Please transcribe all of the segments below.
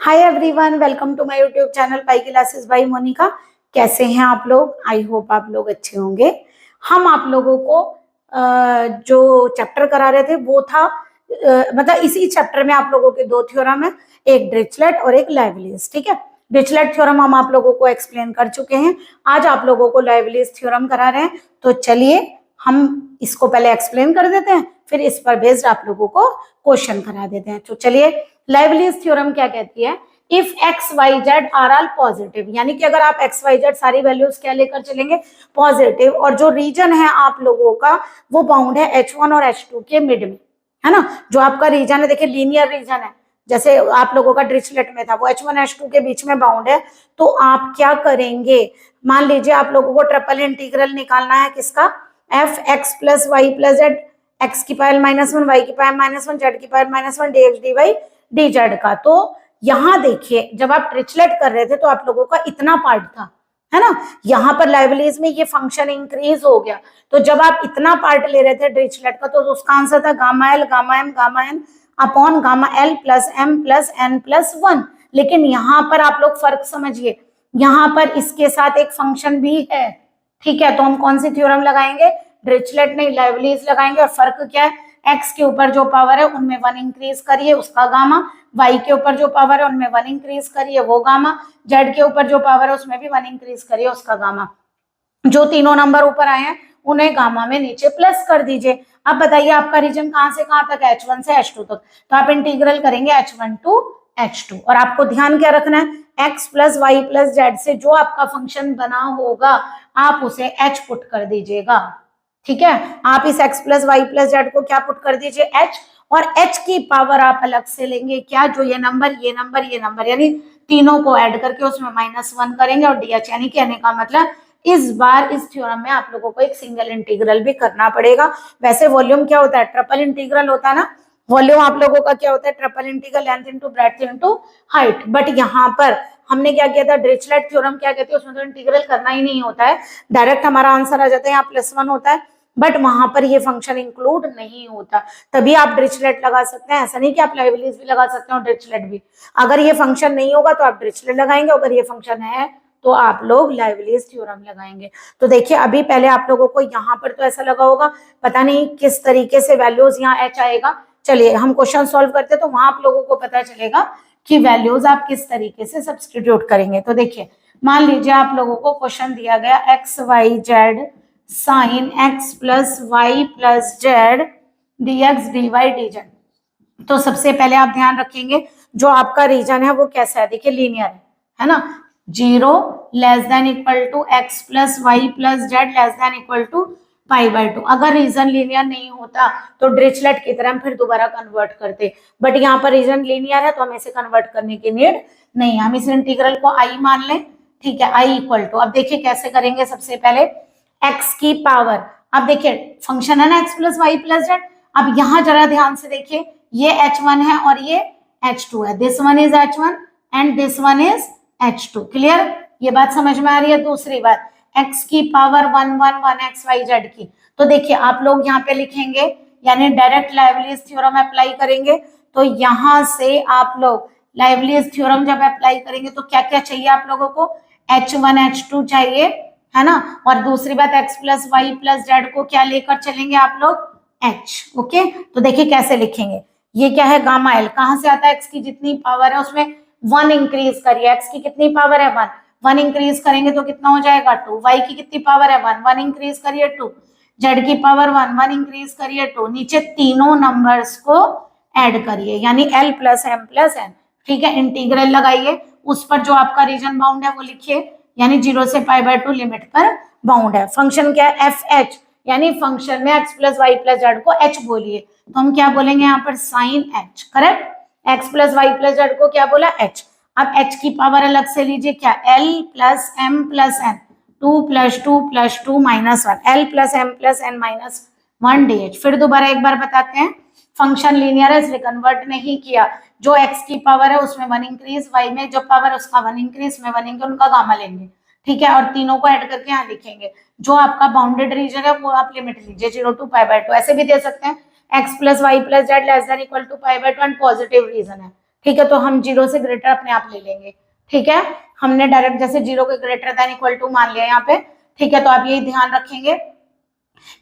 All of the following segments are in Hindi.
Hi everyone, welcome to my YouTube channel pi classes by Monika. कैसे हैं आप लोग? आई होप आप लोग अच्छे होंगे। हम आप लोगों को जो चैप्टर करा रहे थे वो था मतलब इसी चैप्टर में आप लोगों के दो थ्योरम है, एक डिरिचलेट और एक लाइवलीज। ठीक है, डिरिचलेट थ्योरम हम आप लोगों को एक्सप्लेन कर चुके हैं। आज आप लोगों को लाइवलीज थ्योरम करा रहे हैं, तो चलिए हम इसको पहले एक्सप्लेन कर देते हैं, फिर इस पर बेस्ड आप लोगों को क्वेश्चन करा देते हैं। तो चलिए, लाइवलीज थ्योरम क्या कहती है? If x y z are all positive, यानी कि अगर आप एक्स वाई जेड सारी वैल्यूज क्या लेकर चलेंगे? पॉजिटिव, और जो रीजन है आप लोगों का वो बाउंड है H1 और H2 के मिड में, है ना। जो आपका रीजन है, देखिए लीनियर रीजन है, जैसे आप लोगों का डिरिचलेट में था, वो H1 H2 के बीच में बाउंड है। तो आप क्या करेंगे? मान लीजिए आप लोगों को ट्रिपल इंटीग्रल निकालना है किसका? F x plus y plus z, x की पावर -1 वाई की पावर -1 जेड की पावर -1 dx dy dz का। तो यहां देखिए, जब आप डिरिचलेट कर रहे थे तो आप लोगों का इतना पार्ट था, है ना। यहाँ पर लाइवलीज में ये फंक्शन इंक्रीज हो गया, तो जब आप इतना पार्ट ले रहे थे डिरिचलेट का, तो उसका आंसर था gamma l gamma m gamma n upon gamma l plus m plus n plus 1। लेकिन यहाँ पर आप लोग फर्क समझिए, यहाँ पर इसके साथ एक फंक्शन भी है। ठीक है, तो हम कौन सी थ्योरम लगाएंगे? डिरिचलेट नहीं, लाइवलीज लगाएंगे। और फर्क क्या है? एक्स के ऊपर जो पावर है उनमें 1 इंक्रीज करिए, उसका गामा। वाई के ऊपर जो पावर है उनमें 1 इंक्रीज करिए, वो गामा। जेड के ऊपर जो पावर है उसमें भी 1 इंक्रीज करिए, उसका गामा। जो तीनों नंबर ऊपर आए हैं उन्हें गामा में नीचे प्लस कर दीजिए। अब बताइए आपका रीजन कहां से कहां तक है? H1 से H2 तक। तो आप इंटीग्रल करेंगे H1 टू H2, और आपको ध्यान क्या रखना है? x plus y plus z से जो आपका फंक्शन बना होगा आप उसे h पुट कर दीजिएगा। ठीक है, आप इस x plus y plus z को क्या पुट कर दीजिए? h। और h की पावर आप अलग से लेंगे क्या? जो ये नंबर ये नंबर ये नंबर, यानी तीनों को ऐड करके उसमें -1 करेंगे और dh, यानी कहने का मतलब इस बार इस थ्योरम में आप लोगों को एक सिंगल इंटीग्रल भी करना पड़ेगा। वैसे वॉल्यूम क्या होता है? ट्रिपल इंटीग्रल होता है ना। वॉल्यूम आप लोगों का क्या होता है? Triple integral length into breadth into height. But यहाँ पर हमने क्या किया था? डिरिचलेट थ्योरम क्या कहते हैं? उसमें तो इंटीग्रल करना ही नहीं होता है, डायरेक्ट हमारा आंसर आ जाता है, यहाँ +1 होता है। बट वहां पर ये फंक्शन इंक्लूड नहीं होता, तभी आप डिरिचलेट लगा सकते हैं। ऐसा नहीं कि आप लाइवलीज भी लगा सकते हो, डिरिचलेट भी। अगर ये फंक्शन नहीं होगा तो आप डिरिचलेट लगाएंगे, अगर ये फंक्शन है तो आप लोग लाइवलीज थ्योरम लगाएंगे। तो देखिए, अभी पहले आप लोगों को यहाँ पर तो ऐसा लगा होगा पता नहीं किस तरीके से वैल्यूज यहाँ h आएगा। चलिए हम क्वेश्चन सॉल्व करते तो वहां आप लोगों को पता चलेगा कि वैल्यूज आप किस तरीके से सब्स्टिट्यूट करेंगे। तो देखिए, मान लीजिए आप लोगों को क्वेश्चन दिया गया x y z sine x plus y plus z dx dy dz। तो सबसे पहले आप ध्यान रखेंगे जो आपका रीजन है वो कैसा है? देखिए लीनियर है ना। 0 less than equal to x plus y plus z less than equal to π/2। अगर रीजन लीनियर नहीं होता तो डिरिचलेट की तरह हम फिर दोबारा कन्वर्ट करते, बट यहाँ पर रीजन लीनियर है तो हमें इसे कन्वर्ट करने की नीड नहीं है। हम इस इंटीग्रल को आई मान लें। ठीक है, आई इक्वल टू, अब देखिए कैसे करेंगे। सबसे पहले एक्स की पावर, अब देखिए फंक्शन है ना x plus y plus z. अब यहाँ जरा ध्यान से देखिए, ये H1 है और ये H2 है। This one is H1 and this one is H2। Clear? ये बात समझ में आ रही है? दूसरी बात, x की पावर 1 1 1 एक्स वाई जेड की। तो देखिए आप लोग यहाँ पे लिखेंगे, यानी डायरेक्ट लाइवलीज थ्योरम अप्लाई करेंगे। तो यहाँ से आप लोग लाइवलीज थ्योरम जब अप्लाई करेंगे तो क्या क्या चाहिए आप लोगों को? H1 H2 चाहिए, है ना। और दूसरी बात, x plus y plus z को क्या लेकर चलेंगे आप लोग? h। ओके, तो देखिए कैसे लिखेंगे। ये क्या है? Gamma L. कहां से आता है? x की जितनी पावर है उसमें 1 इंक्रीज करिए। x की कितनी पावर है? 1। 1 इंक्रीज करेंगे तो कितना हो जाएगा? 2। y की कितनी पावर है? 1। 1 इंक्रीज करिए 2। z की पावर 1। 1 इंक्रीज करिए 2। नीचे तीनों नंबर्स को ऐड करिए, यानी l plus m plus n। ठीक है, इंटीग्रल लगाइए, उस पर जो आपका रीजन बाउंड है वो लिखिए, यानी 0 से π/2 लिमिट पर बाउंड है। फंक्शन क्या है? एफ एच, यानी फंक्शन में x plus y plus z को h बोलिए, तो हम क्या बोलेंगे यहाँ पर? Sine h। Correct? x plus y plus z को क्या बोला? h। अब h की पावर अलग से लीजिए, क्या? l plus m plus n, 2 plus 2 plus 2 -1, l plus m plus n -1 dh। फिर दोबारा एक बार बताते हैं, फंक्शन लीनियर है इसलिए कन्वर्ट नहीं किया। जो x की पावर है उसमें 1 इंक्रीज, y में जो पावर उसका 1 इंक्रीज, में 1 इंक्रीज, उनका गामा लेंगे। ठीक है, और तीनों को ऐड करके यहाँ लिखेंगे। जो आपका बाउंडेड रीजन है वो आप लिमिट लीजिए 0 टू π/2। ऐसे भी दे सकते हैं x plus y plus z less than equal to π/2 and positive region है। ठीक है, तो हम 0 से ग्रेटर अपने आप ले लेंगे। ठीक है, हमने डायरेक्ट जैसे 0 के ग्रेटर देन इक्वल टू मान लिया यहाँ पे। ठीक है, तो आप यही ध्यान रखेंगे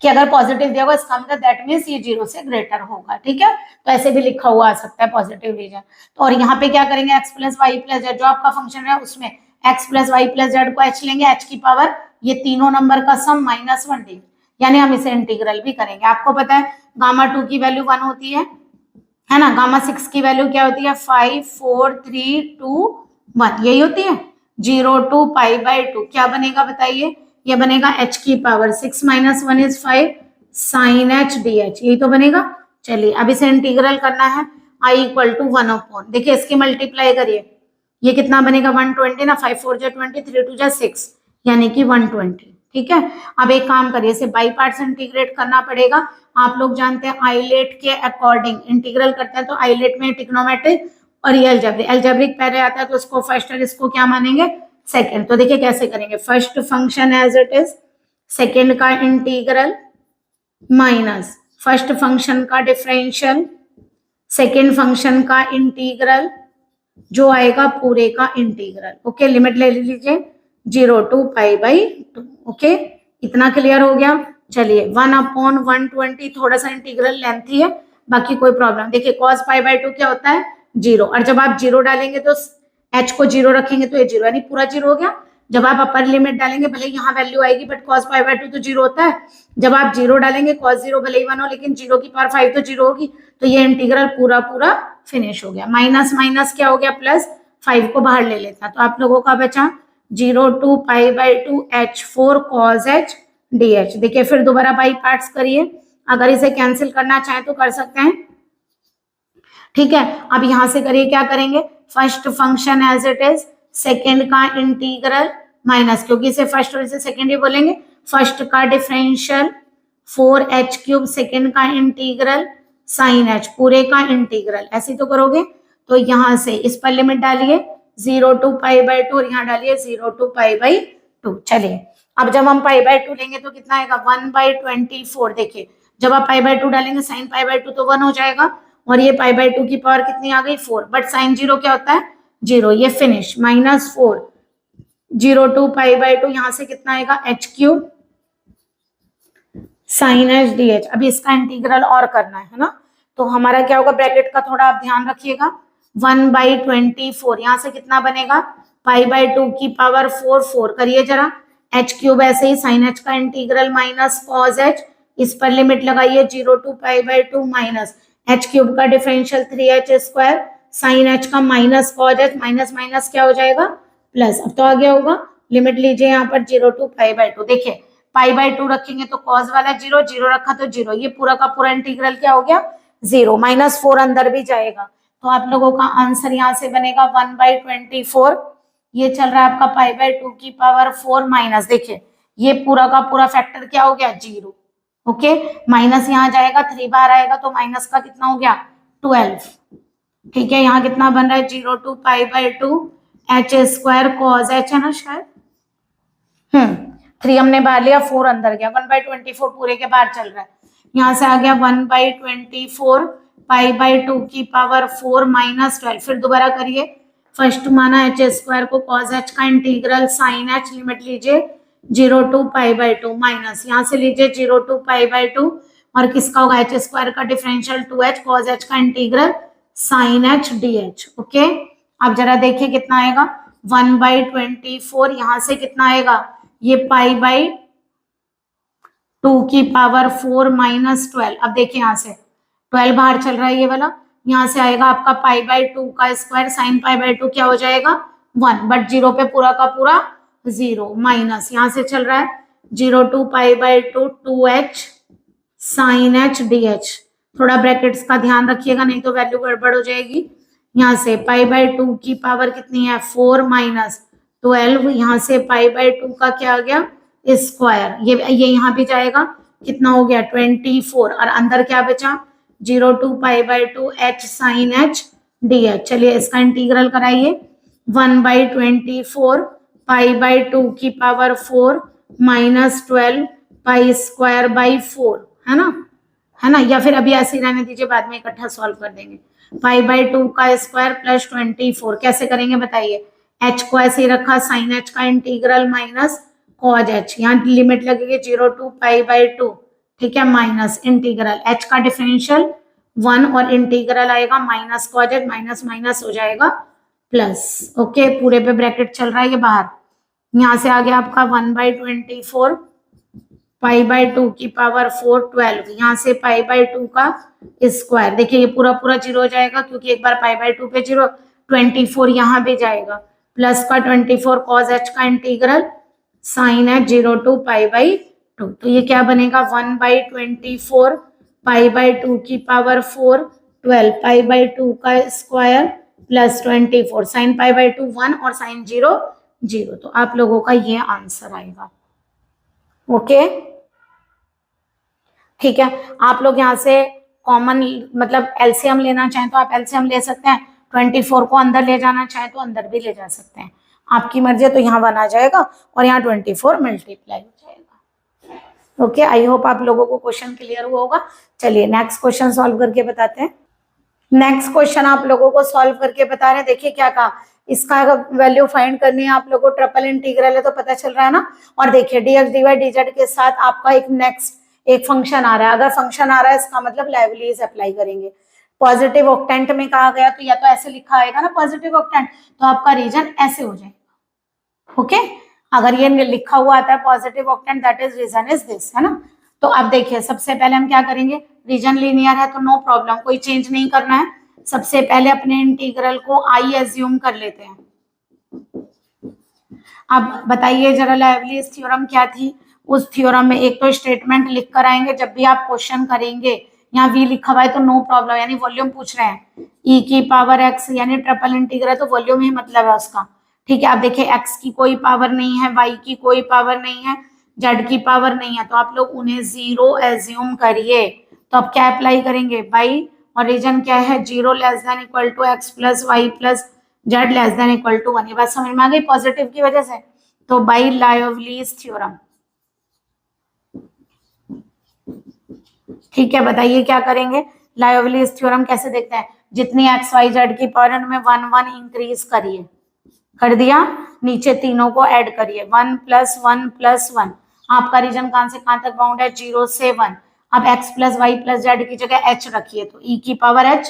कि अगर पॉजिटिव दिया होगा इसका मतलब दैट मीन्स ये 0 से ग्रेटर होगा। ठीक है, तो ऐसे भी लिखा हुआ आ सकता है पॉजिटिव रीजन। तो और यहाँ पे क्या करेंगे, x plus y plus z जो आपका फंक्शन है उसमें x plus y plus z को h लेंगे, h की पावर ये तीनों नंबर का सम माइनस 1 डी, यानी हम इसे इंटीग्रल भी करेंगे। आपको पता है गामा 2 की वैल्यू 1 होती है ना, गामा 6 की वैल्यू क्या होती है 5 4 3 2 1, यही होती है 0 2 पाई बाई 2। क्या बनेगा बताइए, ये बनेगा h की power 6 minus 1 is 5 sine h d h, यही तो बनेगा। चलिए अब इसे इंटीग्रल करना है, i इक्वल टू 1 अपॉन, देखिए इसकी मल्टीप्लाई करिए, ये कितना बनेगा 120 ना, 5 4 जा 20 3 2 जा 6 यानी कि 120। ठीक है, अब एक काम करिए, इसे बाई पार्ट्स इंटीग्रेट करना पड़ेगा। आप लोग जानते हैं आइलेट के अकॉर्डिंग इंटीग्रल करते हैं, तो आइलेट में ट्रिग्नोमेट्रिक और ये अलजेब्रिक, अलजेब्रिक पहले आता है तो उसको फर्स्ट और इसको क्या मानेंगे सेकंड। तो देखिए कैसे करेंगे, first function as it is, second का इंटीग्रल माइनस फर्स्ट फंक्शन का डिफरेंशियल, सेकंड फंक्शन का इंटीग्रल जो आएगा पूरे का इंटीग्रल। ओके, लिमिट ले लीजिए 0 टू पाई बाई 2। ओके, इतना क्लियर हो गया। चलिए 1 अपॉन 120, थोड़ा सा इंटीग्रल लेंथी है, बाकी कोई प्रॉब्लम। देखिए cos पाई बाई 2 क्या होता है 0, और जब आप 0 डालेंगे तो h को 0 रखेंगे तो ये 0 यानी पूरा 0 हो गया। जब आप अपर लिमिट डालेंगे भले यहाँ वैल्यू आएगी बट cos पाई बाई 2 तो 0 होता है। जब आप 0 डालेंगे cos 0 भले ही 1 हो लेकिन 0 की पावर 5 तो 0 होगी, तो ये इंटीग्रल पूरा पूरा फिनिश हो गया। माइनस माइनस क्या हो गया प्लस, 5 को बाहर ले लेता, तो आप लोगों का बचा 0 to pi by 2 h4 cos h dh। देखिए फिर दोबारा बाई पार्ट्स करिए, अगर इसे कैंसिल करना चाहें तो कर सकते हैं। ठीक है, अब यहां से करिए, क्या करेंगे, first function as it is, second का इंटीग्रल माइनस, क्योंकि इसे फर्स्ट और इसे सेकेंड ही बोलेंगे, फर्स्ट का डिफरेंशियल 4h क्यूब, सेकेंड का इंटीग्रल साइन h, पूरे का इंटीग्रल, ऐसे तो करोगे। तो यहां से इस पर लिमिट डालिए 0 टू पाई बाई 2 और यहाँ डालिए 0 टू पाई बाई 2। चलिए अब जब हम पाई बाई 2 लेंगे तो कितना आएगा 1/24। देखिए जब आप पाई बाई 2 डालेंगे साइन पाई बाई 2 तो 1 हो जाएगा, और ये पाई बाई 2 की पावर कितनी आ गई 4, बट साइन 0 क्या होता है 0, ये फिनिश -4 0 टू पाई बाई 2, यहाँ से कितना आएगा h cube sign h dh। अभी इसका इंटीग्रल और करना है ना, तो हमारा क्या होगा, ब्रैकेट का थोड़ा आप ध्यान रखिएगा, 1/24, यहाँ से कितना बनेगा पाई बाई 2 की पावर 4 4 करिए जरा, h क्यूब ऐसे ही साइन h का इंटीग्रल माइनस कॉस h, इस पर लिमिट लगाइए 0 to pi by 2 minus h cube का differential 3h square sine h का minus cos h, minus minus क्या हो जाएगा प्लस। अब तो आ गया होगा, लिमिट लीजिए यहाँ पर 0 टू पाई बाई 2। देखिए पाई बाई 2 रखेंगे तो कॉस वाला 0 0 रखा तो 0, ये पूरा का पूरा इंटीग्रल क्या हो गया 0, -4 अंदर भी जाएगा, तो आप लोगों का आंसर यहाँ से बनेगा 1/24। ये चल रहा है आपका पाई बाई 2 की पावर 4 माइनस, देखिए ये पूरा का पूरा फैक्टर क्या हो गया 0। ओके, माइनस यहाँ जाएगा 3 बार आएगा तो माइनस का कितना हो गया 12। ठीक है, यहाँ कितना बन रहा है 0 to pi by 2 h square cos h है ना शायद, 3 हमने बाहर लिया 4 अंदर गया, 1/24 पूरे के बाहर चल रहा है, यहाँ से आ गया 1/24 पाई बाई 2 की पावर 4 माइनस 12। फिर दोबारा करिए, फर्स्ट माना h स्क्वायर को cos h का इंटीग्रल साइन h, लिमिट लीजिए 0 टू पाई बाई 2 माइनस, यहाँ से लीजिए 0 टू पाई बाई 2 और किसका होगा h स्क्वायर का डिफरेंशियल 2h cos h का integral sine h dh। Okay, अब जरा देखिए कितना आएगा 1/24, यहाँ से कितना आएगा ये पाई बाई 2 की पावर 4 माइनस 12। अब देखिए यहाँ से 12 बाहर चल रहा है ये वाला, यहाँ से आएगा आपका पाई बाई 2 का स्क्वायर साइन पाई बाई 2 क्या हो जाएगा 1, बट 0 पे पूरा का पूरा 0 माइनस, यहाँ से चल रहा है 0 to pi by 2 2h sine h dh। थोड़ा ब्रैकेट्स का ध्यान रखिएगा नहीं तो वैल्यू गड़बड़ हो जाएगी। यहाँ से पाई बाई 2 की पावर कितनी है 4 माइनस 12, यहाँ से पाई बाई 2 का क्या आ गया स्क्वायर, ये यहाँ भी जाएगा, कितना हो गया 24, और अंदर क्या बचा 0 to pi by 2 h sine h dh। चलिए इसका इंटीग्रल कराइए, 1/24 पाई बाई 2 की power 4 minus 12 pi square by 4, है ना, या फिर अभी ऐसे ही रहने दीजिए, बाद में इकट्ठा सॉल्व कर देंगे। पाई बाई 2 का स्क्वायर प्लस 24 कैसे करेंगे बताइए। h को ऐसे ही रखा, साइन h का इंटीग्रल माइनस कॉज h, यहाँ लिमिट लगेगी 0 टू पाई बाई 2, ठीक है, माइनस इंटीग्रल h का डिफरेंशियल 1 और इंटीग्रल आएगा minus cos h, minus minus हो जाएगा प्लस। ओके, पूरे पे ब्रैकेट चल रहा है ये बाहर, यहाँ से आ गया आपका 1/24 पाई बाई 2 की पावर 4 12, यहाँ से पाई बाई 2 का स्क्वायर, देखिए ये पूरा पूरा जीरो हो जाएगा क्योंकि एक बार पाई बाई 2 पे जीरो, 24 यहाँ भी जाएगा, प्लस का 24 कॉस h का इंटीग्रल साइन है 0 टू पाई बाई 2, तो ये क्या बनेगा 1/24 पाई बाई 2 की पावर 4 12 पाई बाई 2 का square plus 24, sine pi by 2 1 और साइन 0 0, तो आप लोगों का ये आंसर आएगा। ओके ठीक है, आप लोग यहाँ से कॉमन मतलब एलसीएम लेना चाहें तो आप एलसीएम ले सकते हैं, 24 को अंदर ले जाना चाहें तो अंदर भी ले जा सकते हैं, आपकी मर्जी है। तो यहाँ 1 आ जाएगा और यहाँ 24 मल्टीप्लाई हो जाएगा। ओके, आई होप आप लोगों को क्वेश्चन क्लियर हुआ होगा। चलिए नेक्स्ट क्वेश्चन सॉल्व करके बताते हैं। नेक्स्ट क्वेश्चन आप लोगों को सॉल्व करके बता रहे हैं। देखिए क्या कहा, इसका वैल्यू फाइंड करनी है आप लोगों को, ट्रिपल इंटीग्रल है तो पता चल रहा है ना। और देखिए dx dy dz के साथ आपका एक नेक्स्ट एक फंक्शन आ रहा है, अगर फंक्शन आ रहा है इसका मतलब लाइवलीज अप्लाई करेंगे। पॉजिटिव ऑक्टेंट में कहा गया तो या तो ऐसे लिखा आएगा ना पॉजिटिव ऑक्टेंट, तो आपका रीजन ऐसे हो जाएगा। ओके, अगर ये लिखा हुआ आता है positive octant that is region is this, है ना। तो अब देखिए सबसे पहले हम क्या करेंगे, रीजन लीनियर है तो नो प्रॉब्लम, कोई चेंज नहीं करना है। सबसे पहले अपने इंटीग्रल को आई एज्यूम कर लेते हैं। अब बताइए जरा लाइवलीज थ्योरम क्या थी, उस थ्योरम में एक तो स्टेटमेंट लिख कर आएंगे, जब भी आप क्वेश्चन करेंगे यहाँ वी लिखा हुआ है तो नो प्रॉब्लम, यानी वॉल्यूम पूछ रहे हैं e की पावर x, यानी ट्रिपल इंटीग्रल तो वॉल्यूम ही मतलब है उसका। ठीक है, अब देखिए x की कोई पावर नहीं है, y की कोई पावर नहीं है, z की पावर नहीं है, तो आप लोग उन्हें 0 एज्यूम करिए। तो अब क्या अप्लाई करेंगे, y और रीजन क्या है 0 less than equal to x plus y plus z less than equal to 1। ये बात समझ में आ गई पॉजिटिव की वजह से। तो बाई लाइवलीज थ्योरम, ठीक है, बताइए क्या करेंगे। लाइवलीज थ्योरम कैसे देखते हैं, जितनी एक्स वाई जेड की पावर उनमें 1 1 इंक्रीज करिए, कर दिया, नीचे तीनों को ऐड करिए, 1 प्लस 1 प्लस 1। आपका रीजन कहां से कहां तक बाउंड है, 0 से 1। अब x plus y plus z की जगह h रखिए, तो e की पावर h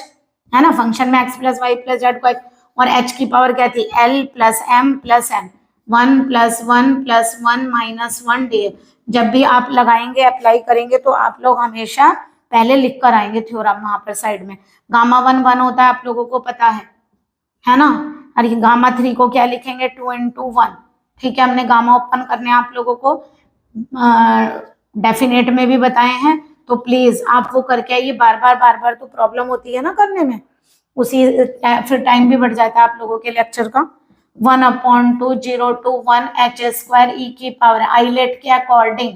है ना, फंक्शन में x plus y plus z को h, और h की पावर क्या थी l plus m plus n, 1 plus 1 plus 1 minus 1 d. जब भी आप लगाएंगे अप्लाई करेंगे तो आप लोग हमेशा पहले लिख कर आएंगे थ्योरम, वहां पर साइड में गामा 1 1 होता है, आप लोगों को पता है ना। और ये गामा 3 को क्या लिखेंगे 2 into 1। ठीक है, हमने गामा ओपन करने हैं आप लोगों को डेफिनेट में भी बताए हैं, तो प्लीज आप वो करके आइए, बार बार तो प्रॉब्लम होती है ना करने में, उसी फिर टाइम भी बढ़ जाता है आप लोगों के लेक्चर का। 1/2 0 to 1 h स्क्वायर e की पावर, आइलेट के अकॉर्डिंग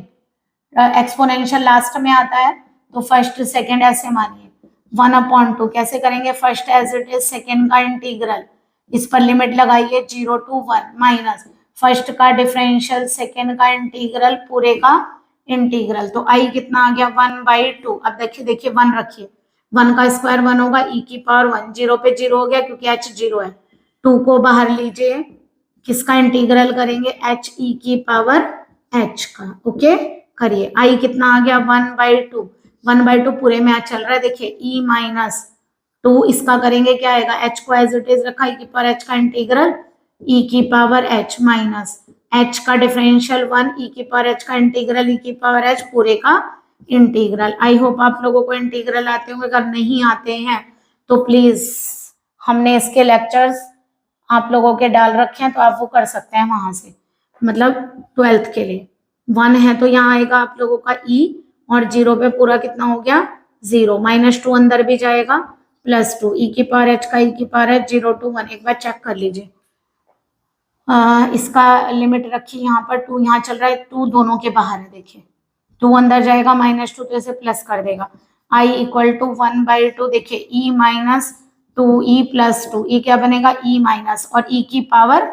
एक्सपोनेंशियल लास्ट में आता है तो फर्स्ट सेकंड ऐसे मानिए। 1/2 कैसे करेंगे, first as it is second का इंटीग्रल, इस पर लिमिट लगाइए 0 to 1 माइनस फर्स्ट का डिफरेंशियल सेकंड का इंटीग्रल पूरे का इंटीग्रल, तो आई कितना आ गया 1/2। अब देखिए 1 रखिए, 1 का स्क्वायर 1 होगा, e की पावर 1, 0 पे 0 हो गया क्योंकि h 0 है, 2 को बाहर लीजिए, किसका इंटीग्रल करेंगे h e की पावर h का। ओके करिए, आई कितना आ गया 1/2, 1/2 पूरे में चल रहा है, देखिए e माइनस 2, इसका करेंगे क्या आएगा, h को एज इट इज रखा, e की पावर h का इंटीग्रल e की पावर h माइनस h का डिफरेंशियल 1, e की पावर h का इंटीग्रल e की पावर h पूरे का इंटीग्रल। आई होप आप लोगों को इंटीग्रल आते होंगे, अगर नहीं आते हैं तो प्लीज हमने इसके लेक्चर्स आप लोगों के डाल रखे हैं, तो आप वो कर सकते हैं वहां से, मतलब 12th के लिए 1 है तो यहाँ आएगा आप लोगों का e, और 0 पे पूरा कितना हो गया 0, -2 अंदर भी जाएगा, +2 e की पावर h का e की पावर h 0 to 1। एक बार चेक कर लीजिए, इसका लिमिट रखिए, यहाँ पर 2 यहाँ चल रहा है, 2 दोनों के बाहर है, देखिए 2 अंदर जाएगा, -2 तो इसे प्लस कर देगा, i इक्वल टू 1/2, देखिए e minus 2e plus 2, e क्या बनेगा e माइनस, और e की पावर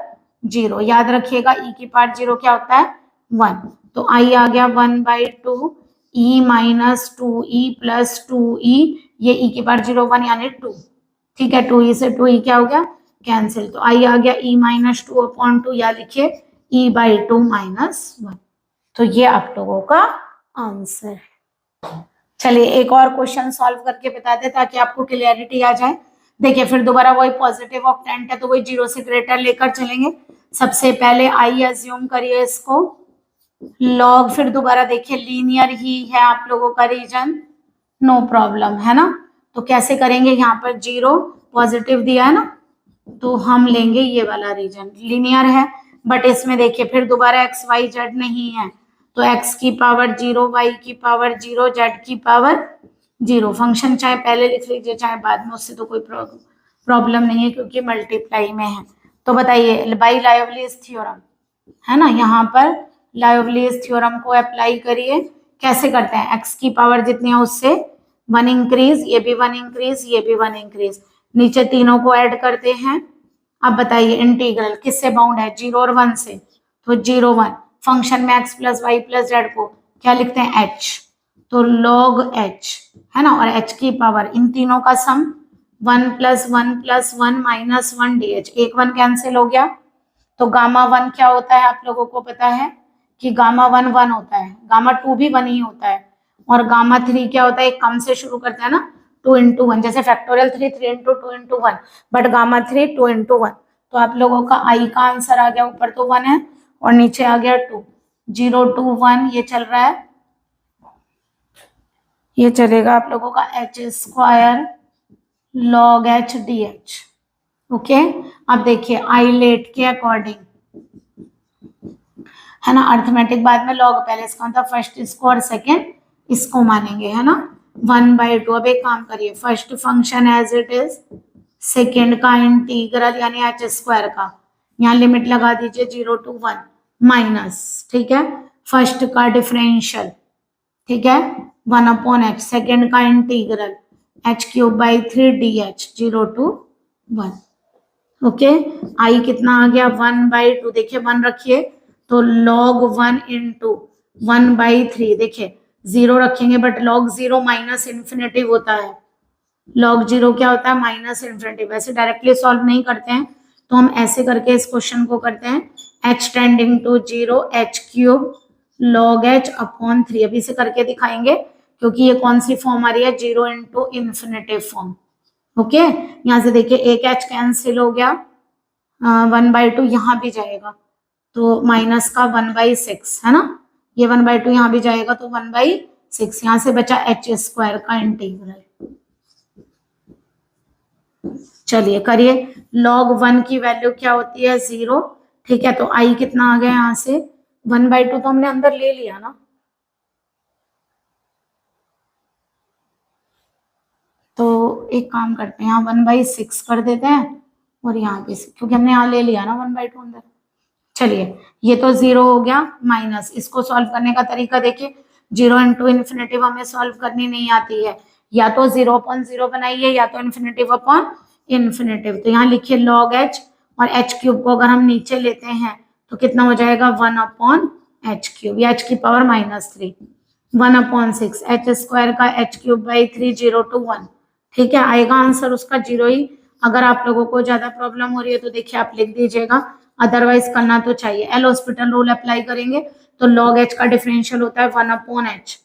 0, याद रखिएगा e की पावर 0 क्या होता है 1, तो i आ गया 1/2 e minus 2e plus 2e, ये e की पावर 0 1 यानी 2। ठीक है, 2e से 2e क्या हो गया, कैंसिल, तो आई आ गया e माइनस 2/2, या लिखिए e/2 माइनस 1। तो ये आप लोगों का आंसर है। चलिए एक और क्वेश्चन सॉल्व करके बता दे ताकि आपको क्लियरिटी आ जाए। देखिए फिर दोबारा वही पॉजिटिव ऑक्टेंट है तो वही 0 से ग्रेटर लेकर चलेंगे। सबसे पहले आई अज्यूम करिए इसको लॉग, फिर दोबारा देखिए लीनियर ही है आप लोगों का रीजन, नो प्रॉब्लम है ना। तो कैसे करेंगे, यहाँ पर 0 पॉजिटिव दिया है ना, तो हम लेंगे ये वाला रीजन, लीनियर है, बट इसमें देखिए फिर दोबारा एक्स वाई जेड नहीं है, तो x की पावर 0, y की पावर 0, z की पावर 0। फंक्शन चाहे पहले लिख लीजिए चाहे बाद में, उससे तो कोई प्रॉब्लम नहीं है क्योंकि मल्टीप्लाई में है। तो बताइए बाई लायोवलीज थ्योरम है ना, यहाँ पर लायोवलीज थ्योरम को अप्लाई करिए। कैसे करते हैं, x की पावर जितनी है उससे 1 इंक्रीज, ये भी 1 इंक्रीज, ये भी 1 इंक्रीज, नीचे तीनों को ऐड करते हैं। अब बताइए इंटीग्रल किससे बाउंड है, 0 और 1 से, तो 0 1, फंक्शन में x plus y plus z को क्या लिखते हैं h, तो log h है ना, और h की पावर इन तीनों का सम 1 प्लस 1 प्लस 1 माइनस 1 dh, एक 1 कैंसिल हो गया। तो गामा 1 क्या होता है आप लोगों को पता है कि गामा 1 1 होता है, गामा 2 भी 1 ही होता है, और गामा 3 क्या होता है, एक कम से शुरू करता है ना, 2 into 1, जैसे factorial 3 into 2 into 1, but gamma 3 2 into 1। तो आप लोगों का आई का आंसर आ गया, ऊपर तो 1 है और नीचे आ गया 2, 0 2 1 ये चल रहा है, ये चलेगा आप लोगों का h square log h dh। Okay अब देखिए आई लेट के अकॉर्डिंग है ना, अर्थमेटिक बाद में लॉग पहले, इसका मतलब फर्स्ट इसको और सेकेंड इसको मानेंगे है ना, 1/2। अब एक काम करिए, first function as it is, second का इंटीग्रल यानी h स्क्वायर का, यहाँ लिमिट लगा दीजिए 0 to 1 माइनस, ठीक है, फर्स्ट का डिफरेंशियल, ठीक है 1/h, सेकेंड का integral h³ 3dh 0 to 1। Okay I कितना आ गया 1/2, देखिए 1 रखिए तो log 1 into 1/3, देखिए 0 रखेंगे बट log 0 माइनस इन्फिनिटी होता है, log 0 क्या होता है माइनस इन्फिनिटी। वैसे डायरेक्टली सॉल्व नहीं करते हैं तो हम ऐसे करके इस क्वेश्चन को करते हैं, h tending to 0 h³ log h/3। अभी से करके दिखाएंगे क्योंकि ये कौन सी फॉर्म आ रही है, 0 into इन्फिनिटी फॉर्म। ओके यहाँ से देखिए एक h कैंसिल हो गया, 1/2 यहाँ भी जाएगा तो माइनस का 1/6 है ना, ये 1/2 यहाँ भी जाएगा तो 1/6, यहाँ से बचा h स्क्वायर का इंटीग्रल। चलिए करिए, log 1 की वैल्यू क्या होती है 0, ठीक है, तो आई कितना आ गया यहाँ से 1/2 तो हमने अंदर ले लिया ना, तो एक काम करते हैं यहाँ 1/6 कर देते हैं और यहाँ भी, क्योंकि हमने यहाँ ले लिया ना 1/2 अंदर। चलिए ये तो 0 हो गया माइनस, इसको सॉल्व करने का तरीका देखिए, 0 into इन्फिनिटिव हमें सॉल्व करनी नहीं आती है, या तो 0/0 बनाइए या तो इन्फिनिटिव अपॉन इन्फिनिटिव। तो यहाँ लिखिए log h और h³ को अगर हम नीचे लेते हैं तो कितना हो जाएगा 1/h³, या h की पावर -3, 1/6 h स्क्वायर का h³ 0 to 1, ठीक है, आएगा आंसर उसका 0 ही। अगर आप लोगों को ज्यादा प्रॉब्लम हो रही है तो देखिए आप लिख दीजिएगा, अदरवाइज करना तो चाहिए, एल हॉस्पिटल रूल अप्लाई करेंगे तो log h का डिफरेंशियल होता है 1/h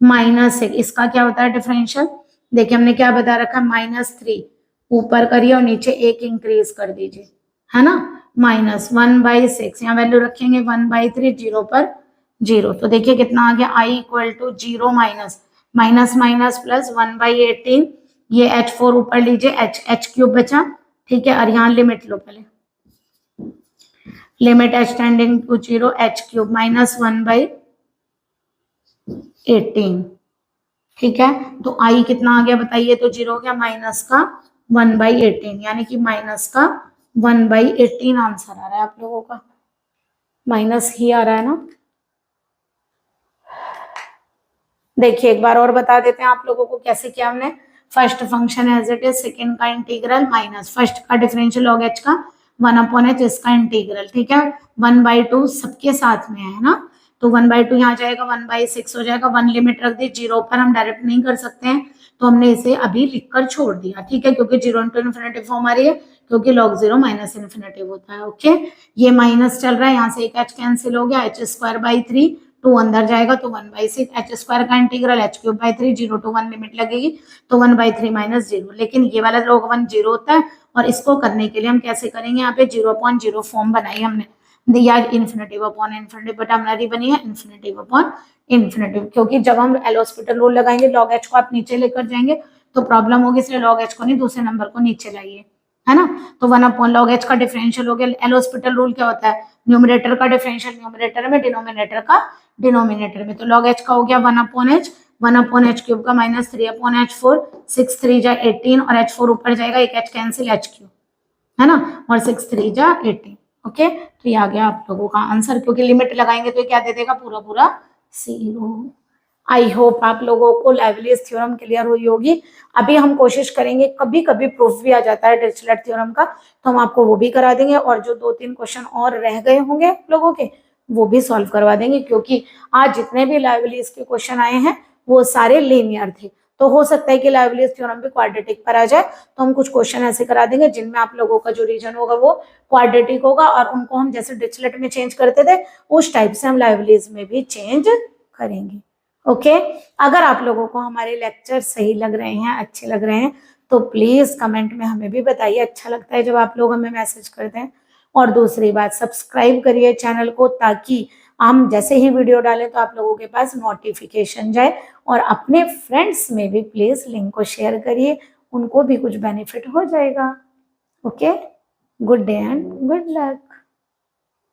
-1, इसका क्या होता है डिफरेंशियल, देखिए हमने क्या बता रखा है -3, ऊपर करिए और नीचे 1 इंक्रीज कर दीजिए है ना, -1/6, यहाँ वैल्यू रखेंगे 1/3, 0 पर 0, तो देखिए कितना आ गया i = 0 माइनस माइनस प्लस 1/18, ये h4 ऊपर लीजिए, h³ बचा, ठीक है, और यहाँ लिमिट लो पहले, limit h tending to 0 h³ -1/18, ठीक है, तो i कितना आ गया बताइए, तो 0 हो गया, माइनस का 1/18, यानी कि माइनस का 1/18 आंसर आ रहा है आप लोगों का, माइनस ही आ रहा है ना। देखिए एक बार और बता देते हैं आप लोगों को कैसे किया हमने, first function as it is, second का इंटीग्रल माइनस फर्स्ट का डिफरेंशियल log h का 1/h इसका इंटीग्रल, ठीक है, 1/2 सबके साथ में है ना, तो 1/2 यहाँ जाएगा 1/6 हो जाएगा, 1 लिमिट रख दी, 0 पर हम डायरेक्ट नहीं कर सकते हैं तो हमने इसे अभी लिखकर छोड़ दिया, ठीक है, क्योंकि 0 इंटू इन्फिनिटी फॉर्म आ रही है, क्योंकि log 0 माइनस इन्फिनिटी होता है। ओके, ये माइनस चल रहा है, यहाँ से एक h कैंसिल हो गया, h स्क्वायर बाई 3, 2 अंदर जाएगा तो 1/6, h स्क्वायर का integral h cube by 3, 0 to 1 limit लगेगी तो 1/3 माइनस 0, लेकिन ये वाला log 1 0 होता है, और इसको करने के लिए हम कैसे करेंगे, यहाँ पे 0/0 फॉर्म बनाई हमने, या इन्फिनिटी अपॉन इन्फिनिटी, बट हमारी बनी है इन्फिनिटी अपॉन इन्फिनिटी, क्योंकि जब हम एल हॉस्पिटल रूल लगाएंगे log h को आप नीचे लेकर जाएंगे तो प्रॉब्लम होगी, इसलिए log h को नहीं, दूसरे नंबर को नीचे लाइए, है ना। तो 1 अपॉन log h का डिफरेंशियल हो गया। एल हॉस्पिटल रूल क्या होता है, न्यूमरेटर का डिफरेंशियल न्यूमरेटर में, डिनोमिनेटर का डिनोमिनेटर में। तो log h का हो गया 1 upon h, 1 upon h cube का माइनस 3 अपॉन h4, 6 3 जा 18, और h4 ऊपर जाएगा, एक h कैंसिल, h क्यूब, है ना, और 6 3 जा 18। ओके, तो ये आ गया आप लोगों का आंसर, क्योंकि लिमिट लगाएंगे तो ये क्या दे देगा, पूरा पूरा 0। आई होप आप लोगों को लाइवलीज थ्योरम क्लियर हुई होगी। अभी हम कोशिश करेंगे, कभी कभी प्रूफ भी आ जाता है डिरिचलेट थ्योरम का, तो हम आपको वो भी करा देंगे, और जो 2-3 क्वेश्चन और रह गए होंगे आप लोगों के वो भी सॉल्व करवा देंगे, क्योंकि आज जितने भी लाइवलीज के क्वेश्चन आए हैं वो सारे लीनियर थे, तो हो सकता है कि लाइवलीज थ्योरम भी क्वाड्रेटिक पर आ जाए, तो हम कुछ क्वेश्चन ऐसे करा देंगे जिनमें आप लोगों का जो रीजन होगा वो क्वाड्रेटिक होगा, और उनको हम जैसे डिरिचलेट में चेंज करते थे उस टाइप से हम लाइवलीज में भी चेंज करेंगे। ओके, अगर आप लोगों को हमारे लेक्चर सही लग रहे हैं, अच्छे लग रहे हैं, तो प्लीज कमेंट में हमें भी बताइए, अच्छा लगता है जब आप लोग हमें मैसेज करते हैं। और दूसरी बात, सब्सक्राइब करिए चैनल को, ताकि हम जैसे ही वीडियो डालें तो आप लोगों के पास नोटिफिकेशन जाए, और अपने फ्रेंड्स में भी प्लीज लिंक को शेयर करिए, उनको भी कुछ बेनिफिट हो जाएगा। Okay, good day and good luck.